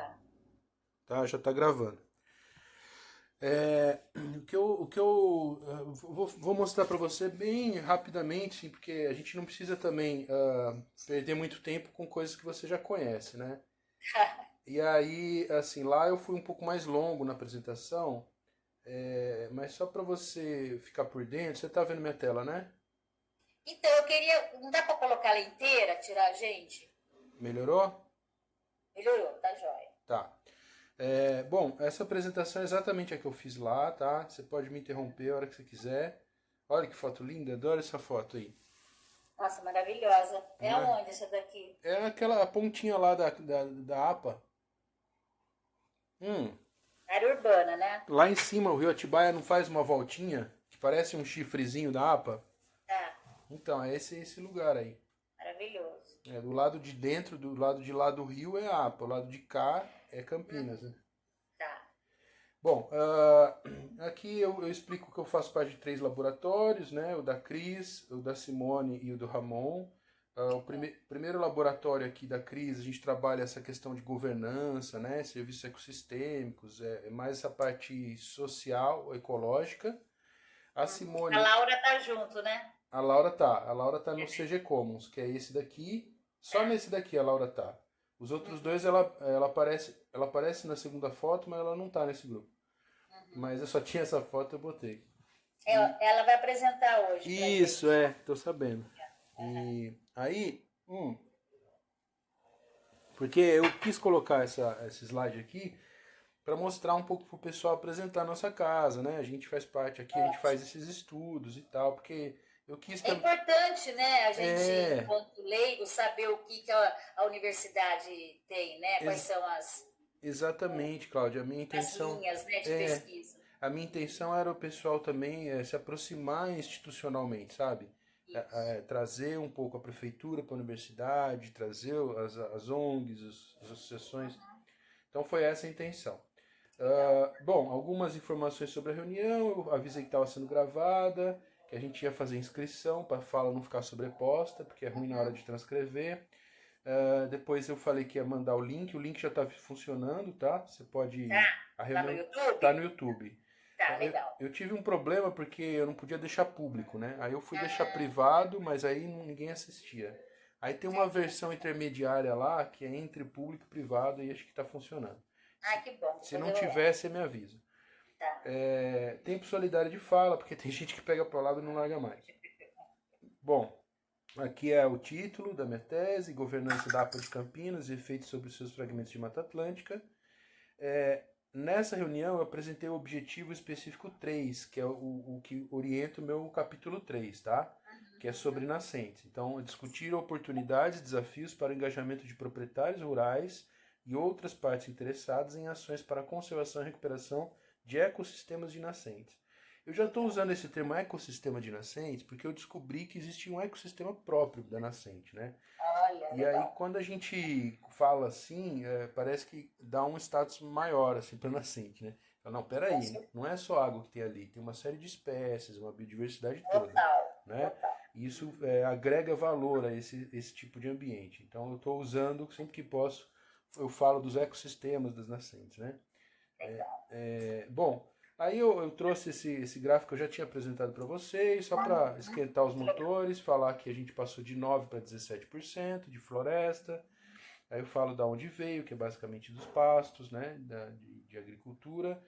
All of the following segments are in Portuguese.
Tá. Tá? Já tá gravando. É, vou mostrar para você bem rapidamente, sim, porque a gente não precisa também perder muito tempo com coisas que você já conhece, né? E aí, assim, lá eu fui um pouco mais longo na apresentação, mas só para você ficar por dentro, você tá vendo minha tela, né? Então, eu queria. Não dá para colocar ela inteira, tirar a gente? Melhorou? Melhorou, tá jóia. Tá. Bom, essa apresentação é exatamente a que eu fiz lá, tá? Você pode me interromper a hora que você quiser. Olha que foto linda, adoro essa foto aí. Nossa, maravilhosa. É Não é? aonde essa daqui? É aquela pontinha lá da APA. Hum, Área urbana, né? lá em cima o Rio Atibaia não faz uma voltinha que parece um chifrezinho da APA? Tá. Então, é esse lugar aí. Maravilhoso. É, do lado de dentro, do lado de lá do rio é a APA, o lado de cá é Campinas, né? Tá. Bom, aqui eu explico que eu faço parte de 3 laboratórios, né? O da Cris, o da Simone e o do Ramon. O primeiro laboratório aqui da Cris, a gente trabalha essa questão de governança, né? Serviços ecossistêmicos, é mais essa parte social, ecológica. A A Simone, Laura tá junto, né? a Laura tá no CG Commons, que é esse daqui. Só nesse daqui a Laura tá. Os outros dois ela aparece na segunda foto, mas ela não tá nesse grupo. Mas eu só tinha essa foto, eu botei. Ela vai apresentar hoje pra Isso, gente. tô sabendo. E aí, porque eu quis colocar esse slide aqui para mostrar um pouco pro pessoal apresentar a nossa casa, né? A gente faz parte aqui, a gente faz esses estudos e tal, porque eu quis É também. importante, né, a gente, É, enquanto leigo, saber o que a universidade tem, né? Quais ex- são exatamente, Cláudia. A minha as intenção linhas, né, de é, pesquisa. a minha intenção era o pessoal também se aproximar institucionalmente, sabe? Isso. Trazer um pouco a prefeitura para a universidade, trazer as ONGs, as associações. Então foi essa a intenção. Legal. Bom, algumas informações sobre a reunião, eu avisei que estava sendo gravada, que a gente ia fazer inscrição para a fala não ficar sobreposta, porque é ruim na hora de transcrever. Depois eu falei que ia mandar o link já está funcionando, tá? Você Tá? pode. A Tá no reunião está no YouTube? YouTube. Tá, legal. Eu tive um problema porque eu não podia deixar público, né? Aí eu fui deixar Ah, privado, mas aí ninguém assistia. Aí tem uma versão intermediária lá que é entre público e privado e acho que está funcionando. que bom. Se Depois não eu olhar. tiver, você me avisa. Tá. Tempo solidário de fala, porque tem gente que pega a palavra e não larga mais. Bom, aqui é o título da minha tese, Governança da APA de Campinas e efeitos sobre os seus fragmentos de Mata Atlântica. Nessa reunião eu apresentei o objetivo específico 3, que é o que orienta o meu capítulo 3, tá? Que é sobre nascentes. Então, discutir oportunidades e desafios para o engajamento de proprietários rurais e outras partes interessadas em ações para a conservação e recuperação de ecossistemas de nascentes. Eu já estou usando esse termo ecossistema de nascentes porque eu descobri que existe um ecossistema próprio da nascente, né? Olha, E aí, legal. quando a gente fala assim, parece que dá um status maior assim, para nascente, né? Fala, não, Com peraí, certeza. não é só água que tem ali, tem uma série de espécies, uma biodiversidade toda, Total, né? total. E isso agrega valor a esse tipo de ambiente. Então, eu estou usando, sempre que posso, eu falo dos ecossistemas das nascentes, né? Legal. Bom, aí eu trouxe esse gráfico que eu já tinha apresentado para vocês, só para esquentar os Muito legal. motores, falar que a gente passou de 9 para 17% de floresta. Aí eu falo da onde veio, que é basicamente dos pastos, né, de agricultura.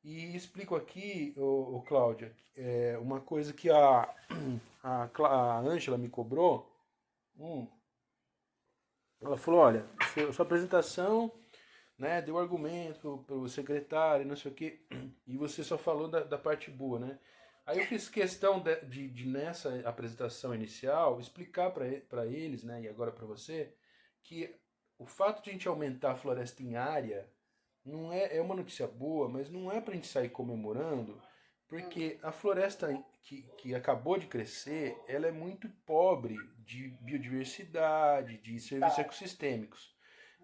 E explico aqui, Cláudia, uma coisa que a Ângela me cobrou. Ela falou, olha, sua apresentação, né, deu argumento para o secretário, não sei o quê, e você só falou da parte boa, né? Aí eu fiz questão de nessa apresentação inicial explicar para eles, né, e agora para você, que o fato de a gente aumentar a floresta em área não é uma notícia boa, mas não é para a gente sair comemorando, porque a floresta que acabou de crescer, ela é muito pobre de biodiversidade, de serviços Tá. ecossistêmicos.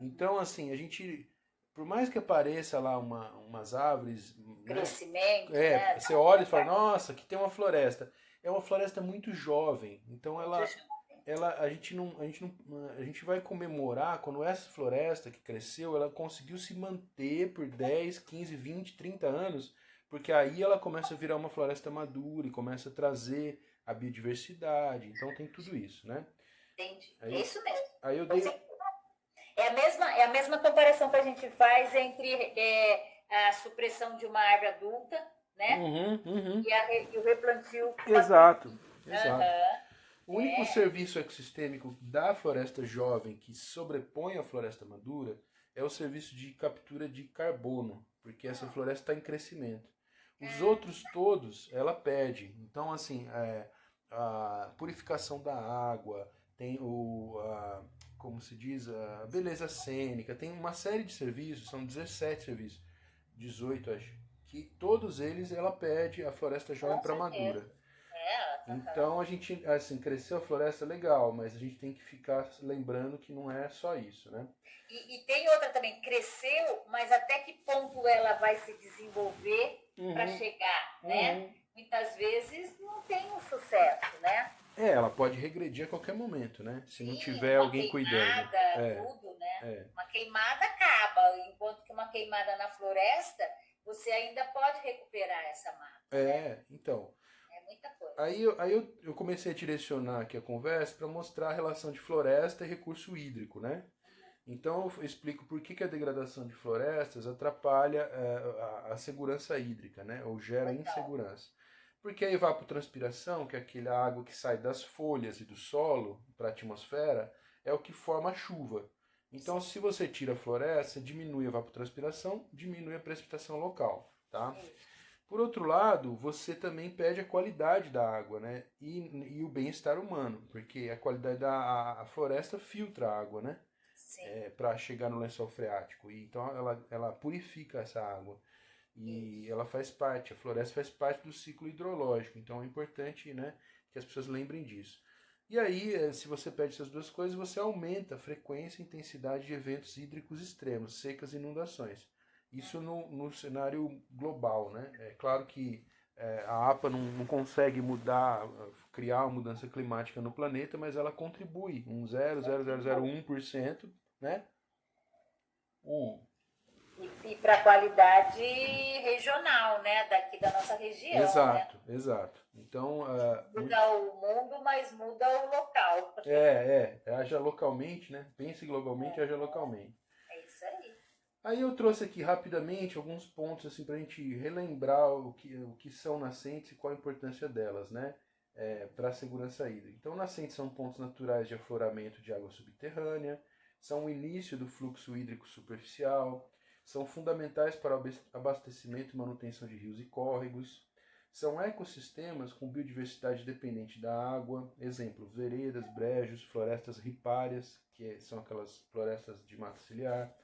Então, assim, a gente, por mais que apareça lá umas árvores, né? Crescimento, né? Você olha e fala, nossa, aqui tem uma floresta. É uma floresta muito jovem, então Muito ela, jovem. a gente vai comemorar quando essa floresta que cresceu, ela conseguiu se manter por 10, 15, 20, 30 anos, porque aí ela começa a virar uma floresta madura e começa a trazer a biodiversidade. Então tem tudo isso, né? Entendi. É Aí, isso mesmo. aí eu Então, dei. é a mesma comparação que a gente faz entre a supressão de uma árvore adulta, né? Uhum, uhum. E o replantio maduro. Exato, exato. Aham. O único serviço ecossistêmico da floresta jovem que sobrepõe a floresta madura é o serviço de captura de carbono, porque essa floresta está em crescimento. Os outros todos, ela perde. Então, assim, a purificação da água, tem como se diz, a beleza cênica, tem uma série de serviços, são 17 serviços, 18 acho, que todos eles ela perde a floresta jovem Com para certeza. madura. Aham. Então a gente, assim, cresceu a floresta legal, mas a gente tem que ficar lembrando que não é só isso, né? E tem outra também, cresceu, mas até que ponto ela vai se desenvolver para chegar, né? Muitas vezes não tem um sucesso, né? Ela pode regredir a qualquer momento, né? Se não Sim, tiver uma alguém cuidando. queimada, tudo, né? Uma queimada acaba, enquanto que uma queimada na floresta, você ainda pode recuperar essa mata, né? Então. É muita coisa. Aí eu comecei a direcionar aqui a conversa para mostrar a relação de floresta e recurso hídrico, né? Então eu explico por que a degradação de florestas atrapalha a segurança hídrica, né? Ou gera insegurança. Porque a evapotranspiração, que é aquela água que sai das folhas e do solo para a atmosfera, é o que forma a chuva. Então, se você tira a floresta, diminui a evapotranspiração, diminui a precipitação local, tá? Por outro lado, você também perde a qualidade da água, né? E o bem-estar humano, porque a qualidade a floresta filtra a água, né? Para chegar no lençol freático. E, então ela purifica essa água. E ela faz parte, a floresta faz parte do ciclo hidrológico. Então é importante, né, que as pessoas lembrem disso. E aí, se você perde essas duas coisas, você aumenta a frequência e intensidade de eventos hídricos extremos, secas e inundações. Isso no cenário global, né? É claro que a APA não consegue mudar, criar uma mudança climática no planeta, mas ela contribui um 0,0001%, né? E para a qualidade regional, né? Daqui da nossa região. Exato, né? Exato. Então. Muda o mundo, mas muda o local. Haja localmente, né? Pense globalmente, haja localmente. É isso aí. Aí eu trouxe aqui rapidamente alguns pontos assim, para a gente relembrar o que são nascentes e qual a importância delas, né? Para a segurança hídrica. Então, nascentes são pontos naturais de afloramento de água subterrânea, são o início do fluxo hídrico superficial, são fundamentais para o abastecimento e manutenção de rios e córregos, são ecossistemas com biodiversidade dependente da água, exemplo, veredas, brejos, florestas ripárias, que são aquelas florestas de mata ciliar.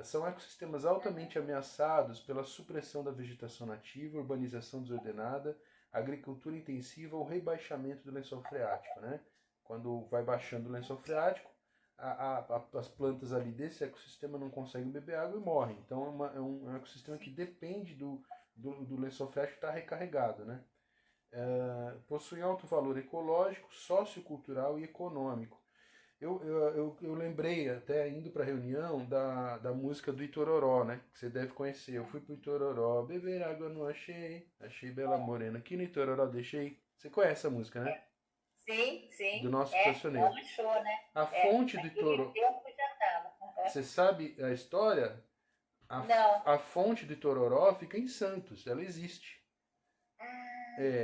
São ecossistemas altamente ameaçados pela supressão da vegetação nativa, urbanização desordenada, agricultura intensiva ou rebaixamento do lençol freático. Né? Quando vai baixando o lençol freático, as plantas ali desse ecossistema não conseguem beber água e morrem. Então é um ecossistema que depende do lençol freático estar recarregado. Né? Possui alto valor ecológico, sociocultural e econômico. Eu lembrei, até indo para a reunião, da música do Itororó, né? Que você deve conhecer. Eu fui pro Itororó, beber água não achei, achei bela morena, aqui no Itororó deixei. Você conhece a música, né? Sim. Do nosso cancioneiro. Não achou, né? A fonte do Itororó. Você sabe a história? Não. A fonte do Itororó fica em Santos, ela existe.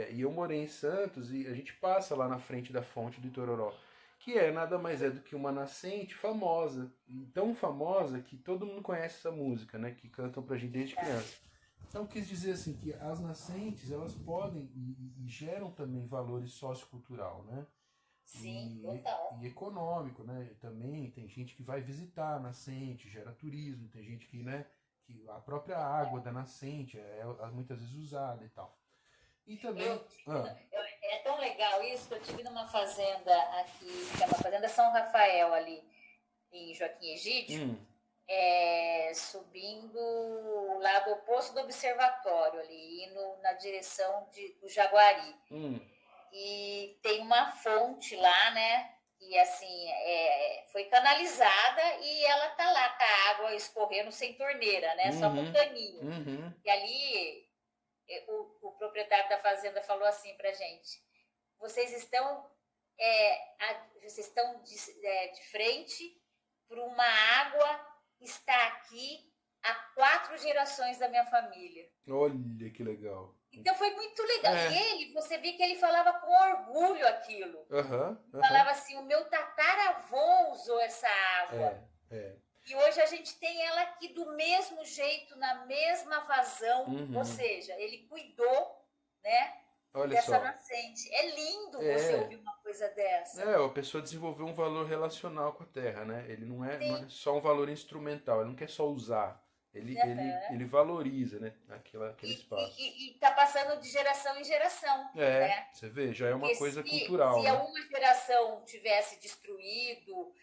E eu morei em Santos e a gente passa lá na frente da fonte do Itororó. Que nada mais é do que uma nascente famosa, tão famosa que todo mundo conhece essa música, né? Que cantam pra gente desde criança. Então quis dizer assim que as nascentes elas podem e geram também valores sociocultural, né? Sim, total. E econômico, né? Também tem gente que vai visitar a nascente, gera turismo, tem gente que, né? Que a própria água da nascente é muitas vezes usada e tal. E também. É tão legal isso que eu tive numa fazenda aqui, que chama Fazenda São Rafael, ali em Joaquim Egídio, subindo o lado oposto do observatório, ali, indo na direção do Jaguari. E tem uma fonte lá, né? E assim, foi canalizada e ela tá lá com a água escorrendo sem torneira, né? Só com caninho. E ali o proprietário da fazenda falou assim pra gente: vocês estão, de frente para uma água que está aqui há 4 gerações da minha família. Olha que legal. Então foi muito legal. E você vê que ele falava com orgulho aquilo. Falava assim: o meu tataravô usou essa água. E hoje a gente tem ela aqui do mesmo jeito, na mesma vazão. Ou seja, ele cuidou, né, dessa nascente. É lindo você ouvir uma coisa dessa. A pessoa desenvolveu um valor relacional com a terra, né? Ele não é só um valor instrumental, ele não quer só usar. Ele valoriza, né, aquele espaço. E tá passando de geração em geração. Né? Você vê, já é uma coisa cultural. Se uma geração tivesse destruído,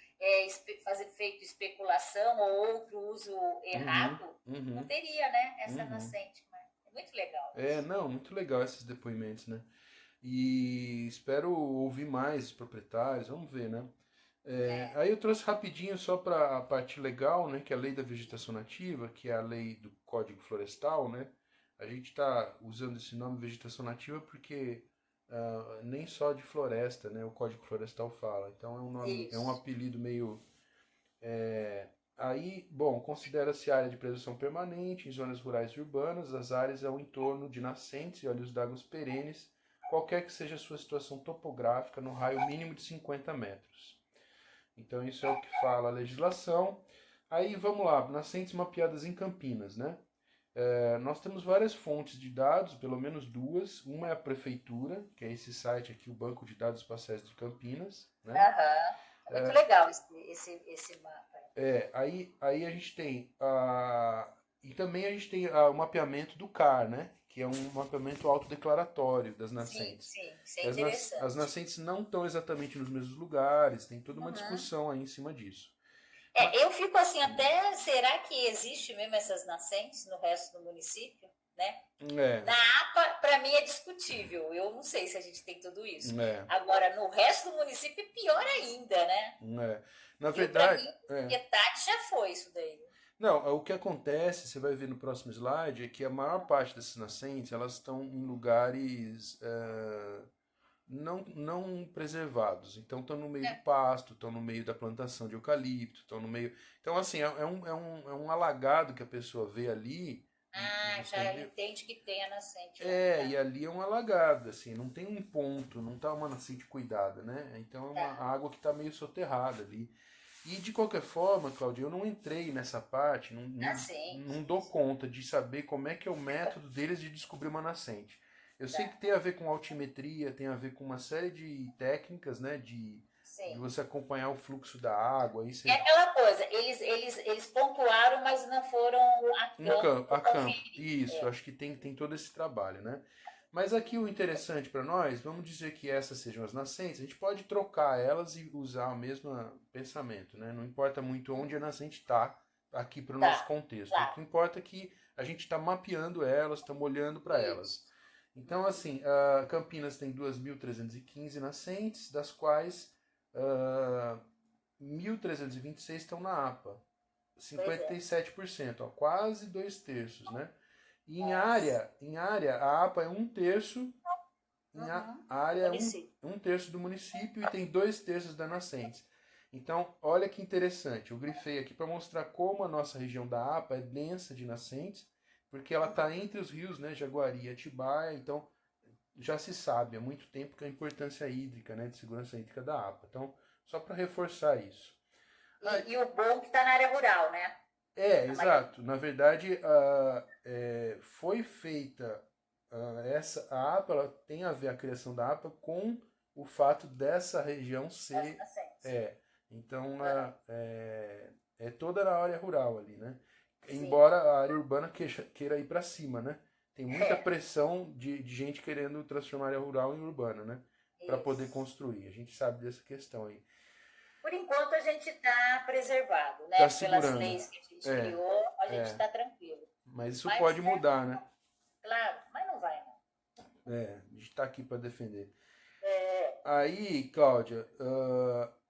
feito especulação ou outro uso errado, não teria, né, essa nascente. É muito legal. Não, muito legal esses depoimentos, né? E espero ouvir mais proprietários, vamos ver, né? Aí eu trouxe rapidinho só para a parte legal, né, que é a lei da vegetação nativa, que é a lei do Código Florestal, né? A gente está usando esse nome vegetação nativa porque nem só de floresta, né, o Código Florestal fala. Então é um nome, é um apelido meio... Aí, bom, considera-se área de preservação permanente em zonas rurais e urbanas, as áreas ao entorno de nascentes e olhos d'água perenes, qualquer que seja a sua situação topográfica, no raio mínimo de 50 metros. Então isso é o que fala a legislação. Aí vamos lá, nascentes mapeadas em Campinas, né? Nós temos várias fontes de dados, pelo menos 2. Uma é a prefeitura, que é esse site aqui, o Banco de Dados Espaciais de Campinas. Né? É muito legal esse mapa. Aí a gente tem e também a gente tem o mapeamento do CAR, né? Que é um mapeamento autodeclaratório das nascentes. Sim, isso é interessante. As nascentes não estão exatamente nos mesmos lugares, tem toda uma discussão aí em cima disso. Eu fico assim, até, será que existe mesmo essas nascentes no resto do município? Né? Na APA, para mim, é discutível. Eu não sei se a gente tem tudo isso. Agora, no resto do município, é pior ainda, né? Na verdade... Pra mim, metade já foi isso daí. Não, o que acontece, você vai ver no próximo slide, é que a maior parte dessas nascentes, elas estão em lugares não preservados. Então estão no meio do pasto, estão no meio da plantação de eucalipto, estão no meio... Então, assim, é um alagado que a pessoa vê ali. Já entende que tem a nascente. E ali é um alagado, assim, não tem um ponto, não tá uma nascente cuidada, né? Então é uma água que está meio soterrada ali. E de qualquer forma, Cláudia, eu não entrei nessa parte, não dou conta de saber como é que é o método deles de descobrir uma nascente. Eu sei que tem a ver com altimetria, tem a ver com uma série de técnicas, né, de você acompanhar o fluxo da água. É aquela coisa, eles pontuaram, mas não foram a campo. Isso, acho que tem todo esse trabalho, né? Mas aqui o interessante para nós, vamos dizer que essas sejam as nascentes, a gente pode trocar elas e usar o mesmo pensamento, né? Não importa muito onde a nascente está aqui para o nosso contexto. O que importa é que a gente está mapeando elas, estamos olhando para elas. Então, assim, Campinas tem 2.315 nascentes, das quais 1.326 estão na APA. 57%, quase 2/3, né? E em área, a APA é 1/3, a área é 1/3 do município e tem 2/3 das nascentes. Então, olha que interessante, eu grifei aqui para mostrar como a nossa região da APA é densa de nascentes, porque ela está entre os rios, né, Jaguari e Atibaia, então já se sabe há muito tempo que a importância hídrica, né, de segurança hídrica da APA. Então, só para reforçar isso. E o bom que está na área rural, né? Exato. Na verdade, foi feita a APA, ela tem a ver a criação da APA com o fato dessa região ser... Então, é toda a área rural ali, né? Sim. Embora a área urbana queira ir para cima, né? Tem muita pressão de gente querendo transformar a área rural em urbana, né? Para poder construir. A gente sabe dessa questão aí. Por enquanto a gente está preservado, né? Pelas leis que a gente criou, a gente está tranquilo. Mas isso pode mudar, né? Claro, mas não vai, não. A gente está aqui para defender. Aí, Cláudia,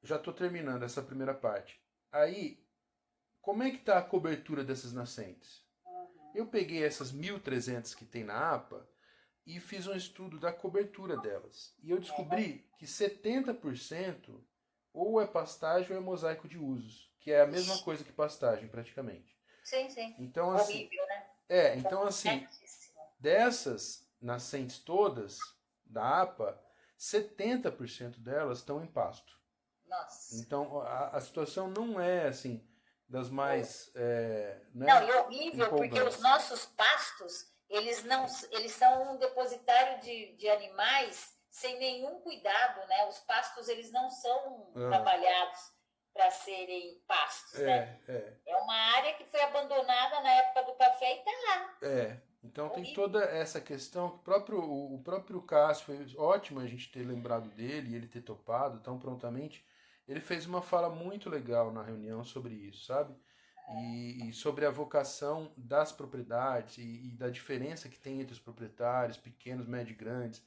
já estou terminando essa primeira parte. Aí, como é que está a cobertura dessas nascentes? Eu peguei essas 1.300 que tem na APA e fiz um estudo da cobertura delas. E eu descobri que 70% ou é pastagem ou é mosaico de usos, que é a mesma coisa que pastagem, praticamente. Sim, sim. Então, assim, horrível, né? então assim, dessas nascentes todas da APA, 70% delas estão em pasto. Nossa. Então, a situação não é assim das mais né, não, e horrível, porque os nossos pastos, eles são um depositário de animais sem nenhum cuidado, né? Os pastos, eles não são trabalhados para serem pastos, né? É uma área que foi abandonada na época do café e está lá. Então tem toda essa questão que o próprio Cássio foi ótimo a gente ter lembrado dele e ele ter topado tão prontamente. Ele fez uma fala muito legal na reunião sobre isso, sabe? E sobre a vocação das propriedades e da diferença que tem entre os proprietários, pequenos, médios e grandes,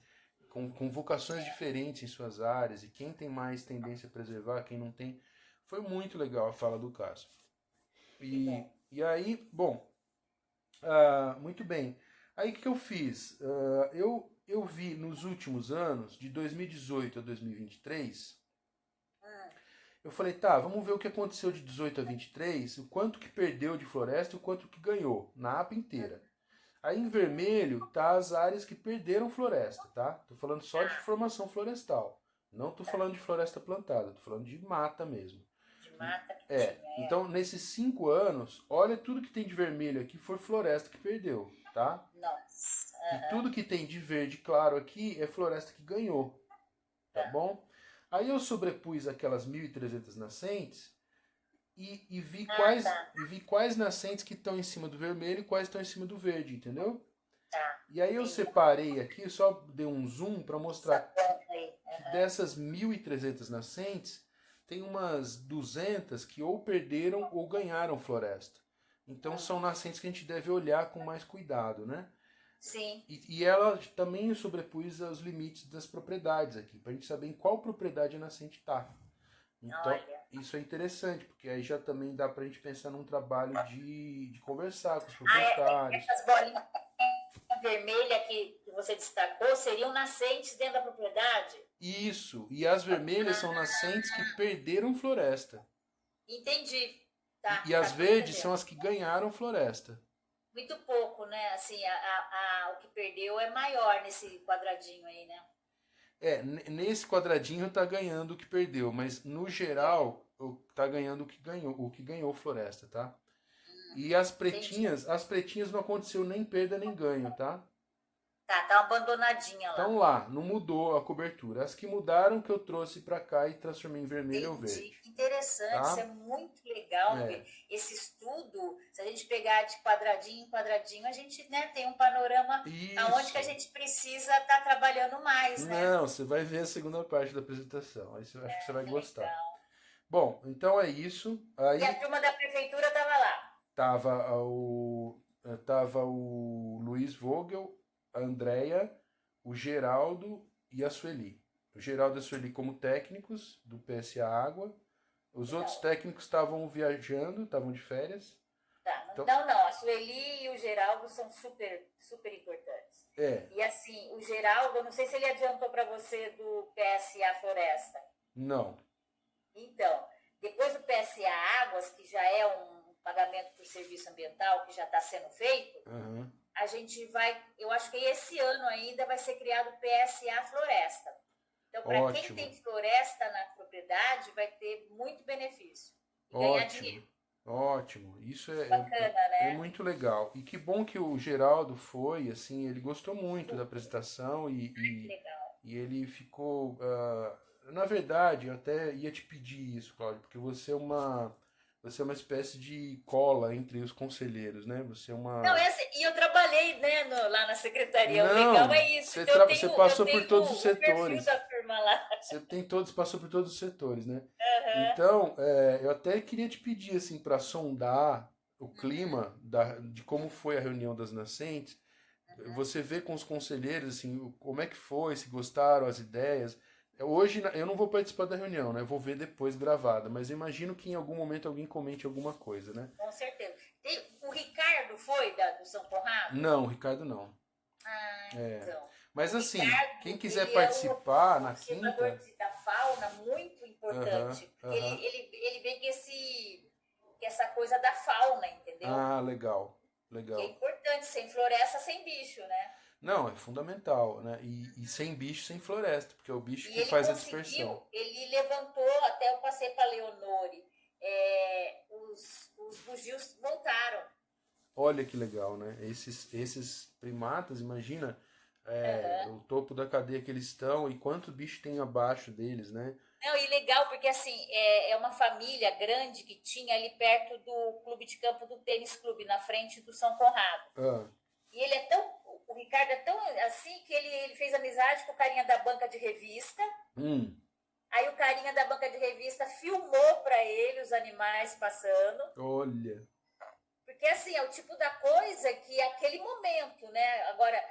com vocações diferentes em suas áreas, e quem tem mais tendência a preservar, quem não tem. Foi muito legal a fala do Cássio. E aí, bom, muito bem. Aí o que eu fiz? Eu vi nos últimos anos, de 2018 a 2023, eu falei, tá, vamos ver o que aconteceu de 18 a 23, o quanto que perdeu de floresta e o quanto que ganhou, na APA inteira. Aí em vermelho tá as áreas que perderam floresta, tá? Tô falando só de formação florestal. Não tô falando de floresta plantada, tô falando de mata mesmo. De mata que tinha, Então, nesses 5 anos, olha tudo que tem de vermelho aqui foi floresta que perdeu, tá? Nossa. E tudo que tem de verde claro aqui é floresta que ganhou, tá bom? Aí eu sobrepus aquelas 1.300 nascentes e vi quais nascentes que estão em cima do vermelho e quais estão em cima do verde, entendeu? E aí eu separei aqui, só dei um zoom para mostrar que dessas 1.300 nascentes, tem umas 200 que ou perderam ou ganharam floresta. Então são nascentes que a gente deve olhar com mais cuidado, né? Sim. E ela também sobrepôs os limites das propriedades aqui, para a gente saber em qual propriedade a nascente está. Então, isso é interessante, porque aí já também dá para a gente pensar num trabalho de conversar com os proprietários. Essas bolinhas vermelhas que você destacou seriam nascentes dentro da propriedade? Isso, e as vermelhas são nascentes que perderam floresta. Entendi. Tá, e as verdes são as que ganharam floresta. Muito pouco, né? Assim, o que perdeu é maior nesse quadradinho aí, né? Nesse quadradinho tá ganhando o que perdeu, mas no geral tá ganhando o que ganhou floresta, tá? E as pretinhas não aconteceu nem perda nem ganho, tá? Tá abandonadinha lá. Estão lá, não mudou a cobertura. As que mudaram que eu trouxe para cá e transformei em vermelho ou verde. Que interessante, tá? Isso é muito legal. Esse estudo, se a gente pegar de quadradinho em quadradinho, a gente tem um panorama aonde que a gente precisa estar trabalhando mais, né? Não, você vai ver a segunda parte da apresentação. Aí eu acho que você vai gostar. Legal. Bom, então é isso. Aí, e a turma da prefeitura estava lá? Tava o Luiz Vogel, a Andréia, o Geraldo e a Sueli. O Geraldo e a Sueli como técnicos do PSA Água. Os outros técnicos estavam viajando, estavam de férias. Então, não, a Sueli e o Geraldo são super, super importantes. E assim, o Geraldo, eu não sei se ele adiantou para você do PSA Floresta. Não. Então, depois do PSA Águas, que já é um pagamento por serviço ambiental que já está sendo feito, a gente vai, eu acho que esse ano ainda vai ser criado o PSA Floresta. Então, para quem tem floresta na propriedade, vai ter muito benefício. E ganhar dinheiro. Ótimo. Isso bacana, né? É muito legal. E que bom que o Geraldo foi, assim, ele gostou muito da apresentação e ele ficou... na verdade, eu até ia te pedir isso, Cláudio, porque você é uma espécie de cola entre os conselheiros, né? Você é uma... Não, e eu trabalhei, né, lá na secretaria. O legal é isso. Você passou por todos os setores. Da firma lá. Você passou por todos os setores, né? Então, eu até queria te pedir, assim, para sondar o clima de como foi a reunião das nascentes, Você vê com os conselheiros, assim, como é que foi, se gostaram, as ideias. Hoje eu não vou participar da reunião, né? Eu vou ver depois gravada, mas eu imagino que em algum momento alguém comente alguma coisa, né? Com certeza. O Ricardo foi do São Conrado? Não, o Ricardo não. Então. Mas O assim, quem Ricardo, quiser ele é um participar na observador quinta. da fauna muito Aham, importante, porque aham. ele vem com essa coisa da fauna, entendeu? Ah, legal, Que é legal. importante, sem floresta, sem bicho, né? Não, é fundamental, né? E sem bicho, sem floresta, porque é o bicho E que ele faz a dispersão. conseguiu, ele levantou, até eu passei para Leonore, os bugios voltaram. Olha que legal, né? Esses primatas, imagina Uhum. o topo da cadeia que eles estão e quanto bicho tem abaixo deles, né? Não, e legal, porque assim, é uma família grande que tinha ali perto do clube de campo do tênis clube, na frente do São Conrado. Ah, E ele é tão. O Ricardo é tão assim que ele fez amizade com o carinha da banca de revista. hum, Aí o carinha da banca de revista filmou para ele os animais passando. olha. Porque assim, é o tipo da coisa que é aquele momento, né? Agora,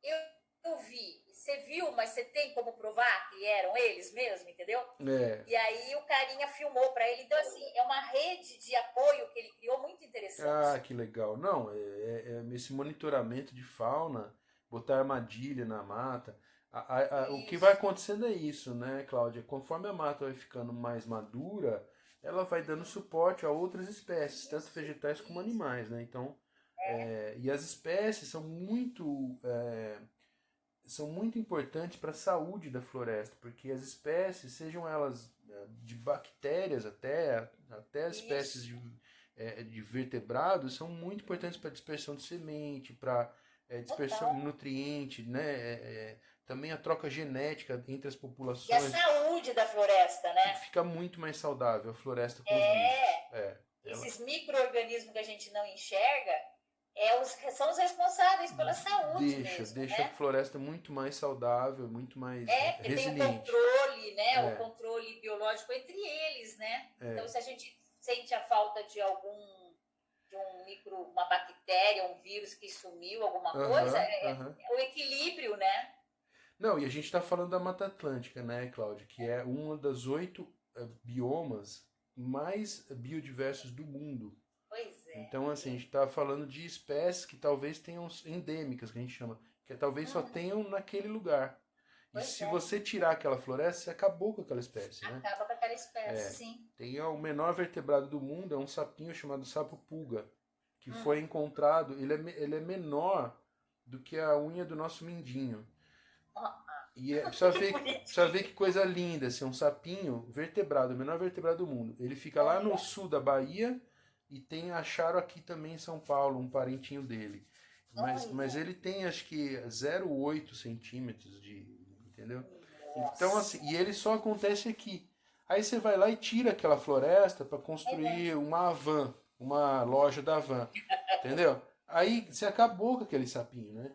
eu, eu vi. Você viu, mas você tem como provar que eram eles mesmo, entendeu? É. E aí o carinha filmou para ele. Então, assim, é uma rede de apoio que ele criou muito Ah, interessante. que legal. Não, esse monitoramento de fauna, botar armadilha na mata. O que vai Isso. acontecendo é isso, né, Cláudia? Conforme a mata vai ficando mais madura, ela vai dando suporte a outras espécies, tanto vegetais como Isso. animais, né? Então, e as espécies são muito importantes para a saúde da floresta, porque as espécies, sejam elas de bactérias até as espécies Isso. de vertebrados, são muito importantes para a dispersão de semente, para dispersão Total. de nutriente, né? Também a troca genética entre as E a populações saúde da floresta, né? fica muito mais saudável, a floresta com os bichos. É. Ela Esses micro-organismos que a gente não enxerga são os responsáveis pela saúde mesmo, deixa a né? floresta muito mais saudável, muito mais Porque tem o resiliente. controle, né? O É, controle biológico entre eles, né? Então, é. se a gente sente a falta de uma bactéria, um vírus que sumiu, alguma coisa, Aham, aham. é o equilíbrio, né? Não, e a gente está falando da Mata Atlântica, né, Cláudia? Que é uma das 8 biomas mais biodiversos do mundo. Pois é. Então, assim, a gente está falando de espécies que talvez tenham endêmicas, que a gente chama, que talvez só tenham naquele lugar. E Pois se é. você tirar aquela floresta, você acabou com aquela espécie, né? Acaba com aquela espécie, sim. Tem o menor vertebrado do mundo, é um sapinho chamado sapo-pulga, que foi encontrado, ele é menor do que a unha do nosso mindinho. E precisa ver que coisa linda, assim, um sapinho vertebrado, o menor vertebrado do mundo. Ele fica lá no Olha, sul da Bahia e acharam aqui também em São Paulo, um parentinho dele. Mas olha. ele tem acho que 0,8 centímetros de. Entendeu? Então, assim, Nossa. e ele só acontece aqui. Aí você vai lá e tira aquela floresta para construir uma Havan, uma loja da Havan. Entendeu? Aí você acabou com aquele sapinho, né?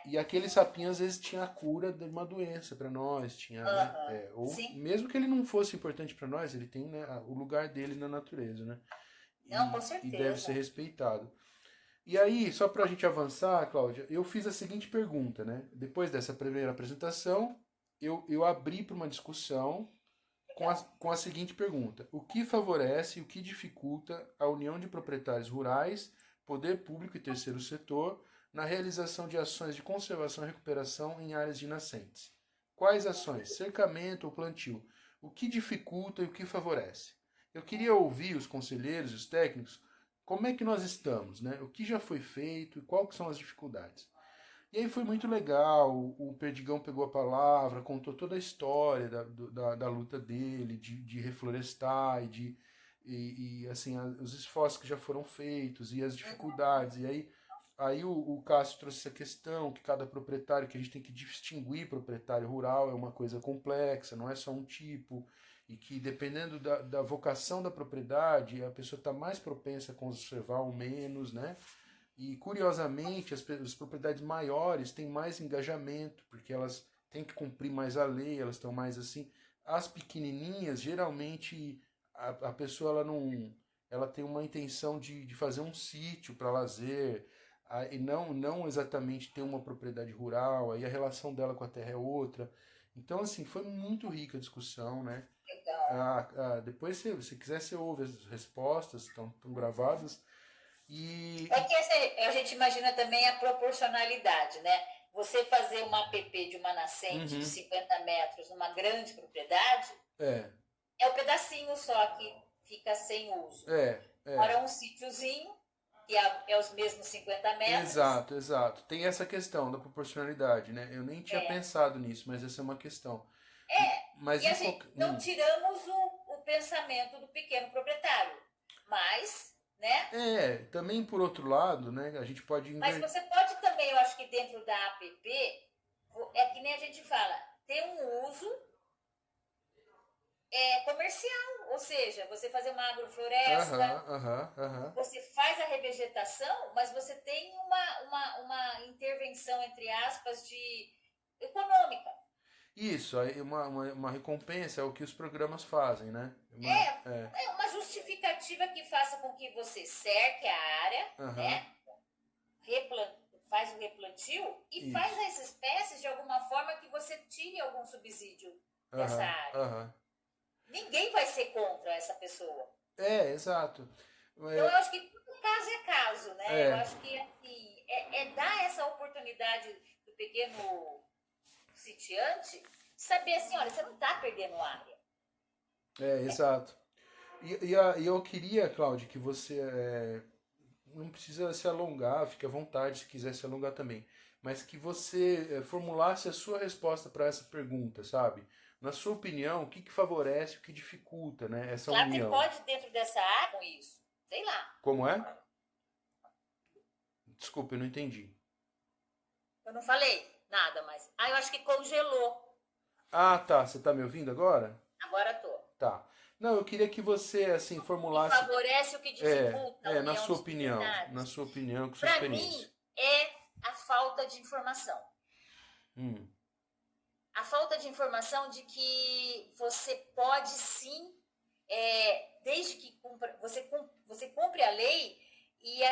E aquele sapinho às vezes tinha a cura de uma doença para nós, tinha, né? Ou Sim. mesmo que ele não fosse importante para nós, ele tem, né, o lugar dele na natureza, né? Não, com E deve certeza. ser respeitado. E aí, só para a gente avançar, Cláudia, eu fiz a seguinte pergunta, né? Depois dessa primeira apresentação, eu abri para uma discussão com a seguinte pergunta: o que favorece e o que dificulta a união de proprietários rurais, poder público e terceiro setor na realização de ações de conservação e recuperação em áreas de nascentes? Quais ações? Cercamento ou plantio? O que dificulta e o que favorece? Eu queria ouvir os conselheiros, os técnicos, como é que nós estamos, né? O que já foi feito e quais são as dificuldades. E aí foi muito legal, o Perdigão pegou a palavra, contou toda a história da luta dele, de reflorestar e assim, os esforços que já foram feitos e as dificuldades. E aí o Cássio trouxe essa questão que cada proprietário, que a gente tem que distinguir proprietário rural, é uma coisa complexa, não é só um tipo, e que dependendo da vocação da propriedade, a pessoa está mais propensa a conservar ou menos, né? E curiosamente, as propriedades maiores têm mais engajamento, porque elas têm que cumprir mais a lei, elas estão mais assim. As pequenininhas, geralmente, a pessoa ela não, ela tem uma intenção de fazer um sítio para lazer, e não exatamente ter uma propriedade rural, aí a relação dela com a terra é outra. Então, assim, foi muito rica a discussão, né? Depois, se você quiser, você ouve as respostas, estão gravadas. É que a gente imagina também a proporcionalidade, né? Você fazer uma APP de uma nascente de 50 metros numa grande propriedade, é o pedacinho só que fica sem uso. Agora um sítiozinho, que é os mesmos 50 metros. Exato. Tem essa questão da proporcionalidade, né? Eu nem tinha pensado nisso, mas essa é uma questão. Mas e assim, não tiramos o pensamento do pequeno proprietário, mas, né? Também por outro lado, né? A gente pode... Mas você pode também, eu acho que dentro da APP, é que nem a gente fala, ter um uso comercial, ou seja, você fazer uma agrofloresta, você faz a revegetação, mas você tem uma intervenção, entre aspas, econômica. Isso, uma recompensa é o que os programas fazem, né? É uma justificativa que faça com que você cerque a área, né? Faz o replantio e faz as espécies de alguma forma que você tire algum subsídio dessa área. Ninguém vai ser contra essa pessoa. Exato. Então, eu acho que todo caso é caso, né? Eu acho que assim, dar essa oportunidade do pequeno sitiante de saber assim, olha, você não está perdendo área. Exato. E eu queria, Cláudia, que você não precisa se alongar, fique à vontade se quiser se alongar também, mas que você formulasse a sua resposta para essa pergunta, sabe? Na sua opinião, o que favorece, o que dificulta, né, essa união? Claro, pode dentro dessa área com isso. Sei lá. Como é? Desculpa, eu não entendi. Eu não falei nada, mas... eu acho que congelou. Tá. Você tá me ouvindo agora? Agora tô. Tá. Não, eu queria que você, assim, formulasse... O que favorece, o que dificulta. Na sua opinião. Na sua opinião, com sua experiência. Pra mim, é a falta de informação. A falta de informação de que você pode sim, desde que você cumpre a lei e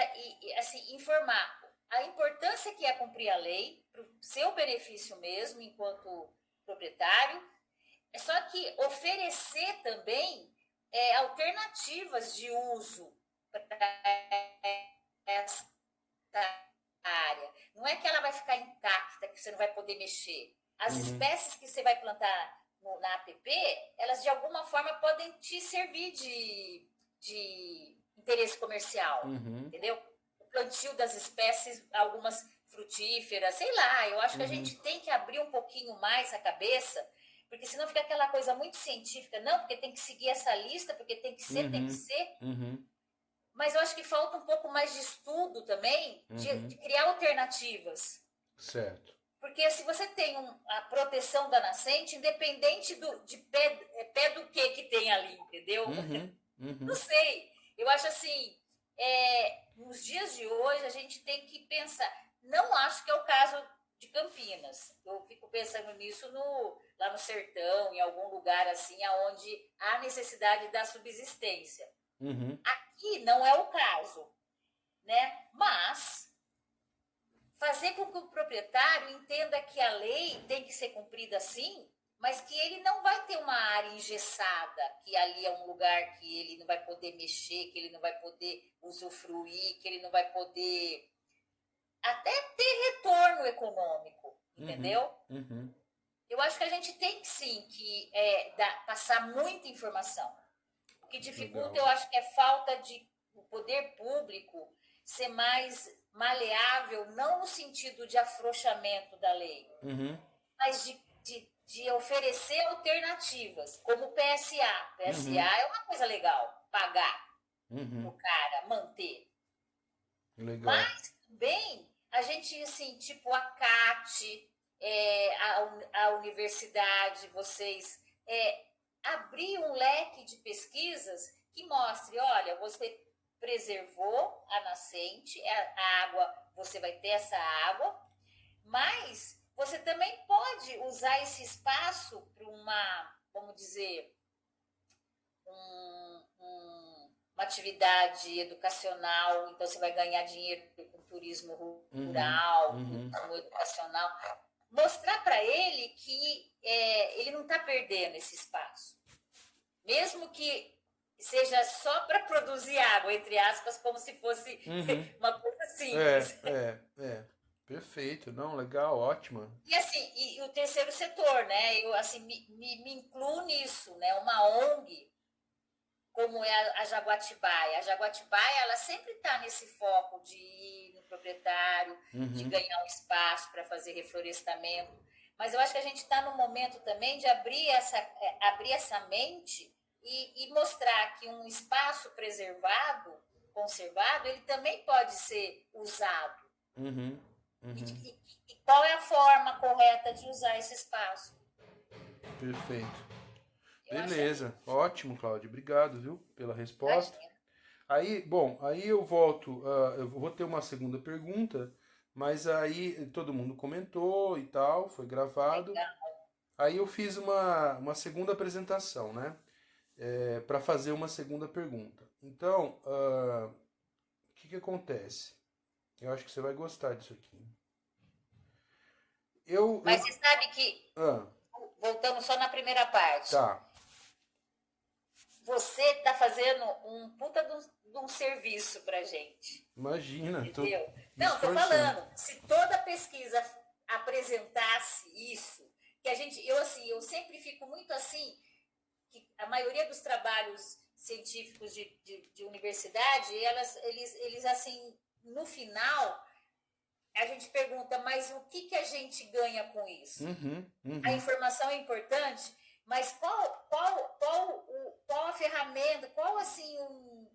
assim, informar a importância que é cumprir a lei para o seu benefício mesmo, enquanto proprietário. Só que oferecer também alternativas de uso para essa área. Não é que ela vai ficar intacta, que você não vai poder mexer. As espécies que você vai plantar na APP, elas de alguma forma podem te servir de interesse comercial, entendeu? O plantio das espécies, algumas frutíferas, sei lá, eu acho que a gente tem que abrir um pouquinho mais a cabeça, porque senão fica aquela coisa muito científica, não, porque tem que seguir essa lista, porque tem que ser, tem que ser. Mas eu acho que falta um pouco mais de estudo também, de criar alternativas. Certo. Porque se você tem a proteção da nascente, independente de pé do que tem ali, entendeu? Não sei. Eu acho assim, nos dias de hoje, a gente tem que pensar. Não acho que é o caso de Campinas. Eu fico pensando nisso lá no sertão, em algum lugar assim, onde há necessidade da subsistência. Aqui não é o caso, né? Mas fazer com que o proprietário entenda que a lei tem que ser cumprida sim, mas que ele não vai ter uma área engessada, que ali é um lugar que ele não vai poder mexer, que ele não vai poder usufruir, que ele não vai poder até ter retorno econômico, entendeu? Eu acho que a gente tem sim que passar muita informação. O que dificulta, eu acho que é falta de o poder público ser mais maleável, não no sentido de afrouxamento da lei, mas de oferecer alternativas, como o PSA. PSA é uma coisa legal, pagar o cara, manter. Legal. Mas também a gente, assim, tipo a CAT, a universidade, vocês abrir um leque de pesquisas que mostre, olha, você preservou a nascente, a água, você vai ter essa água, mas você também pode usar esse espaço para vamos dizer, uma atividade educacional, então você vai ganhar dinheiro com turismo rural, turismo educacional. Mostrar para ele que ele não está perdendo esse espaço. Mesmo que seja só para produzir água, entre aspas, como se fosse uma coisa simples. Perfeito, não, legal, ótima. E assim, e o terceiro setor, né? Eu assim, me incluo nisso, né? Uma ONG como é a Jaguatibaia. A Jaguatibaia, ela sempre está nesse foco de ir no proprietário, de ganhar um espaço para fazer reflorestamento. Mas eu acho que a gente está no momento também de abrir essa mente e mostrar que um espaço preservado, conservado, ele também pode ser usado. E qual é a forma correta de usar esse espaço? Perfeito. Beleza, ótimo, Cláudia. Obrigado, viu, pela resposta. Aí eu volto, eu vou ter uma segunda pergunta, mas aí todo mundo comentou e tal, foi gravado. Legal. Aí eu fiz uma segunda apresentação, né, para fazer uma segunda pergunta. Então, o que acontece? Eu acho que você vai gostar disso aqui. Mas você sabe que, voltamos só na primeira parte. Tá. Você está fazendo um puta de um serviço pra gente. Imagina. Entendeu? Não, tô falando, se toda pesquisa apresentasse isso, que eu sempre fico muito assim, que a maioria dos trabalhos científicos de universidade, eles assim, no final, a gente pergunta, mas o que a gente ganha com isso? A informação é importante, mas qual a ferramenta, qual assim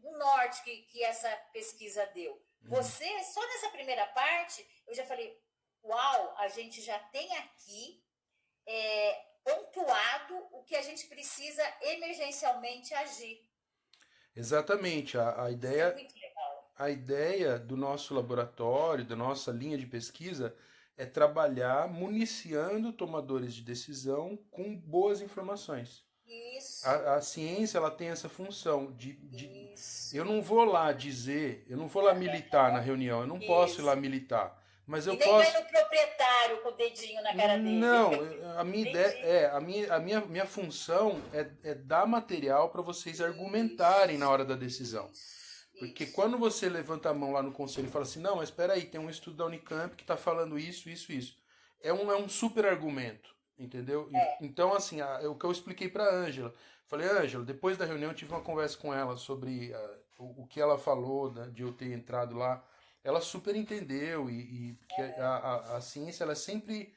o norte que essa pesquisa deu? Você, só nessa primeira parte, eu já falei, uau, a gente já tem aqui pontuado o que a gente precisa emergencialmente agir. Exatamente, a ideia, é muito legal. A ideia do nosso laboratório, da nossa linha de pesquisa, é trabalhar municiando tomadores de decisão com boas informações. Isso. A ciência, ela tem essa função de eu não vou lá dizer, eu não vou lá militar na reunião, eu não posso ir lá militar. Mas eu nem posso... vai no proprietário com o dedinho na cara dele. Não, a minha ideia minha função é dar material para vocês argumentarem na hora da decisão. Porque quando você levanta a mão lá no conselho e fala assim, não, mas espera aí, tem um estudo da Unicamp que está falando isso. É um super argumento, entendeu? Então, assim, o que eu expliquei para a Ângela. Falei, Ângela, depois da reunião eu tive uma conversa com ela sobre o que ela falou, né, de eu ter entrado lá. Ela super entendeu e que a ciência ela é sempre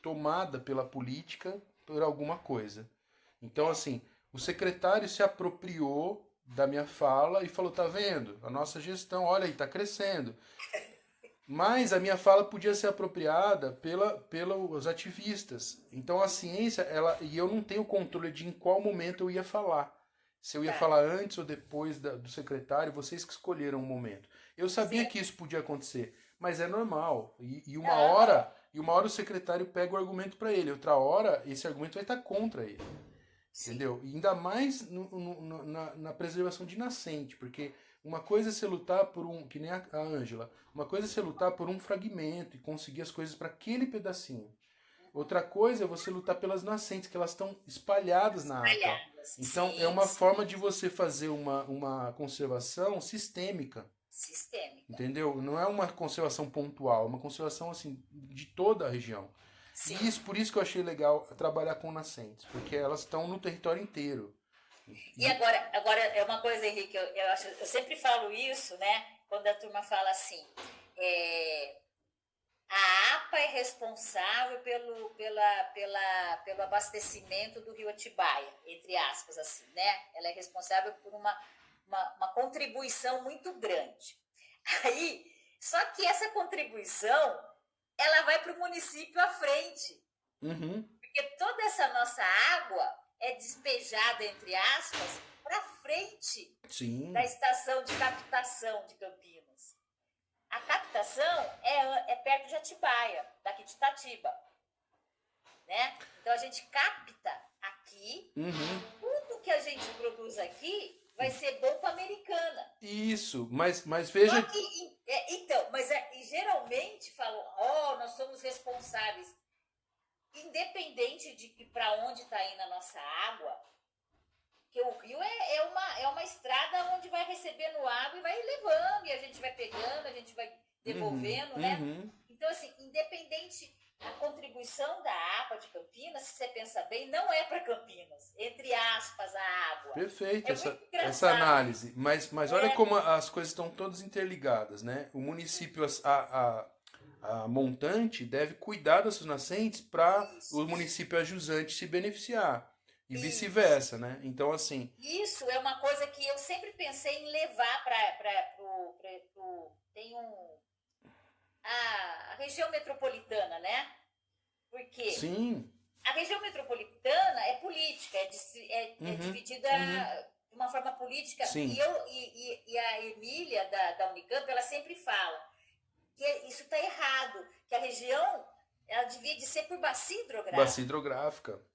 tomada pela política por alguma coisa. Então, assim, o secretário se apropriou da minha fala e falou, tá vendo? A nossa gestão, olha aí, tá crescendo. Mas a minha fala podia ser apropriada pelos ativistas. Então a ciência, e eu não tenho controle de em qual momento eu ia falar. Se eu ia falar antes ou depois do secretário, vocês que escolheram o momento. Eu sabia que isso podia acontecer, mas é normal. E uma hora o secretário pega o argumento para ele, outra hora esse argumento vai estar contra ele. Entendeu? E ainda mais na preservação de nascente, porque uma coisa é você lutar por que nem a Ângela, uma coisa é você lutar por um fragmento e conseguir as coisas para aquele pedacinho. Outra coisa é você lutar pelas nascentes, que elas estão espalhadas na água. Então, é uma forma de você fazer uma conservação sistêmica. Entendeu? Não é uma conservação pontual, é uma conservação assim, de toda a região. E por isso que eu achei legal trabalhar com nascentes, porque elas estão no território inteiro. E agora é uma coisa, Henrique, eu sempre falo isso, né? Quando a turma fala assim, a APA é responsável pelo abastecimento do rio Atibaia, entre aspas, assim, né? Ela é responsável por uma contribuição muito grande. Aí, só que essa contribuição, ela vai para o município à frente. Porque toda essa nossa água é despejada, entre aspas, para frente da estação de captação de Campinas. A captação é perto de Atibaia, daqui de Itatiba. Né? Então a gente capta aqui, tudo que a gente produz aqui vai ser bom para Americana. Isso, mas veja... Mas geralmente falam, nós somos responsáveis. Independente de que para onde está indo a nossa água, que o rio é uma estrada onde vai recebendo água e vai levando, e a gente vai pegando, a gente vai devolvendo, né? Então, assim, independente, a contribuição da APA de Campinas, se você pensa bem, não é para Campinas, entre aspas, a água. Perfeito, essa análise. Mas olha como as coisas estão todas interligadas, né? O município, a montante, deve cuidar das suas nascentes para o município ajusante se beneficiar. E vice-versa, né? Então, assim... Isso é uma coisa que eu sempre pensei em levar para tem a região metropolitana, né? Porque a região metropolitana é política, é dividida de uma forma política. E a Emília, da Unicamp, ela sempre fala que isso está errado, que a região ela devia de ser por bacia hidrográfica. Bacia hidrográfica.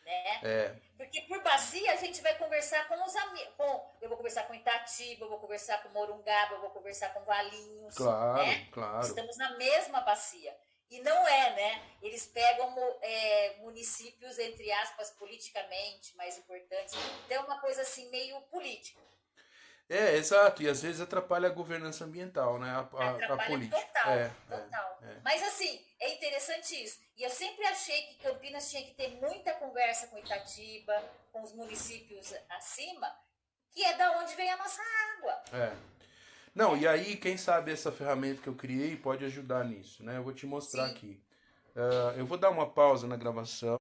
Né? Porque por bacia a gente vai conversar com os amigos. Eu vou conversar com Itatiba, eu vou conversar com Morungaba, eu vou conversar com Valinhos. Claro, né? claro. Estamos na mesma bacia. E não né? Eles pegam municípios, entre aspas, politicamente mais importantes. Então é uma coisa assim meio política. Exato, e às vezes atrapalha a governança ambiental, né? A política. Total. Mas assim, é interessante isso. E eu sempre achei que Campinas tinha que ter muita conversa com Itatiba, com os municípios acima, que é da onde vem a nossa água. Não, e aí, quem sabe essa ferramenta que eu criei pode ajudar nisso, né? Eu vou te mostrar aqui. Eu vou dar uma pausa na gravação.